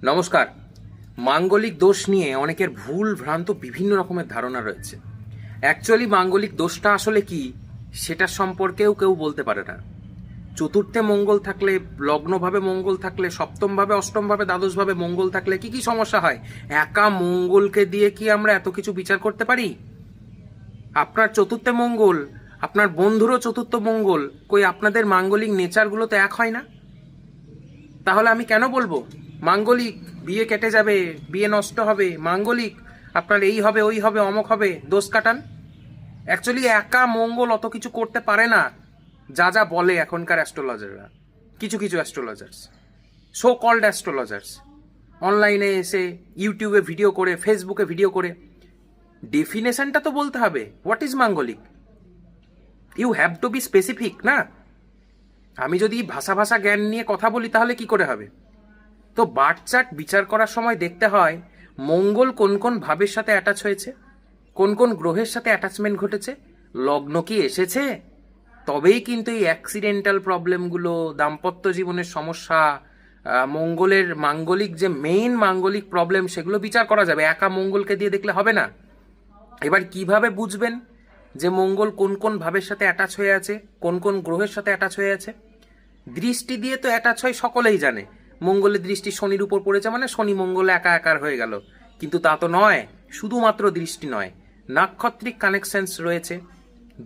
নমস্কার। মাঙ্গলিক দোষ নিয়ে অনেকের ভুল ভ্রান্ত বিভিন্ন রকমের ধারণা রয়েছে। অ্যাকচুয়ালি মাঙ্গলিক দোষটা আসলে কি সেটা সম্পর্কেও কেউ বলতে পারে না। চতুর্থে মঙ্গল থাকলে, লগ্নভাবে মঙ্গল থাকলে, সপ্তমভাবে, অষ্টমভাবে, দ্বাদশভাবে মঙ্গল থাকলে কি কি সমস্যা হয়, একা মঙ্গলকে দিয়ে কি আমরা এত কিছু বিচার করতে পারি? আপনার চতুর্থে মঙ্গল, আপনার বন্ধুরও চতুর্থ মঙ্গল, কই আপনাদের মাঙ্গলিক নেচারগুলো তো এক হয় না? তাহলে আমি কেন বলবো মাঙ্গলিক বিয়ে কেটে যাবে, বিয়ে নষ্ট হবে, মাঙ্গলিক আপনার এই হবে, ওই হবে, অমক হবে, দোষ কাটান? অ্যাকচুয়ালি একা মঙ্গল অত কিছু করতে পারে না যা যা বলে এখনকার অ্যাস্ট্রোলজাররা। কিছু কিছু অ্যাস্ট্রোলজার্স, সো কল্ড অ্যাস্ট্রোলজার্স, অনলাইনে এসে ইউটিউবে ভিডিও করে, ফেসবুকে ভিডিও করে ডেফিনেশনটা তো বলতে হবে। What is manglik? You have to be specific না? আমি যদি ভাষা জ্ঞান নিয়ে কথা বলি তাহলে কি করে হবে? তো বার্থ চার্ট বিচার করার সময় দেখতে হয় মঙ্গল কোন কোন ভাবের সাথে অ্যাটাচ হয়েছে, কোন কোন গ্রহের সাথে অ্যাটাচমেন্ট ঘটেছে, লগ্ন কি এসেছে, তবেই কিন্তু এই অ্যাক্সিডেন্টাল প্রবলেমগুলো, দাম্পত্য জীবনের সমস্যা, মঙ্গলের মাঙ্গলিক যে মেইন মাঙ্গলিক প্রবলেম সেগুলো বিচার করা যাবে। একা মঙ্গলকে দিয়ে দেখলে হবে না। এবার কিভাবে বুঝবেন যে মঙ্গল কোন কোন ভাবের সাথে অ্যাটাচ হয়ে আছে, কোন কোন গ্রহের সাথে অ্যাটাচ হয়ে আছে? দৃষ্টি দিয়ে তো অ্যাটাচ হয়, সকলেই জানে। মঙ্গলের দৃষ্টি শনির উপর পড়েছে মানে শনি মঙ্গল একা একার হয়ে গেল, কিন্তু তা তো নয়। শুধুমাত্র দৃষ্টি নয়, নাক্ষত্রিক কানেকশনস রয়েছে,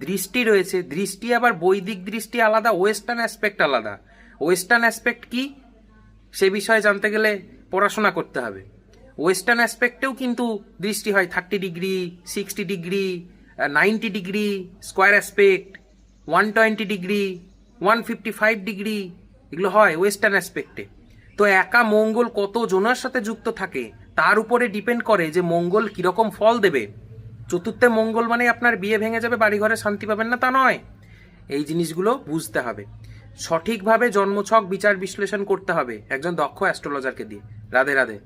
দৃষ্টি রয়েছে। দৃষ্টি আবার বৈদিক দৃষ্টি আলাদা, ওয়েস্টার্ন অ্যাসপেক্ট আলাদা। ওয়েস্টার্ন অ্যাসপেক্ট কি সে বিষয়ে জানতে গেলে পড়াশোনা করতে হবে। ওয়েস্টার্ন অ্যাসপেক্টেও কিন্তু দৃষ্টি হয় 30 degree, 60 degree, 90 degree, square aspect, 120 degree, 155 degree, এগুলো হয় ওয়েস্টার্ন অ্যাসপেক্টে। তো একা মঙ্গল কত জনের সাথে যুক্ত থাকে তার উপরে ডিপেন্ড করে যে মঙ্গল কিরকম ফল দেবে। চতুর্থে মঙ্গল মানে আপনার বিয়ে ভেঙে যাবে, বাড়িঘরে শান্তি পাবেন না, তা নয়। এই জিনিসগুলো বুঝতে হবে, সঠিকভাবে জন্মছক বিচার বিশ্লেষণ করতে হবে একজন দক্ষ অ্যাস্ট্রোলজারকে দিয়ে। রাধে রাধে।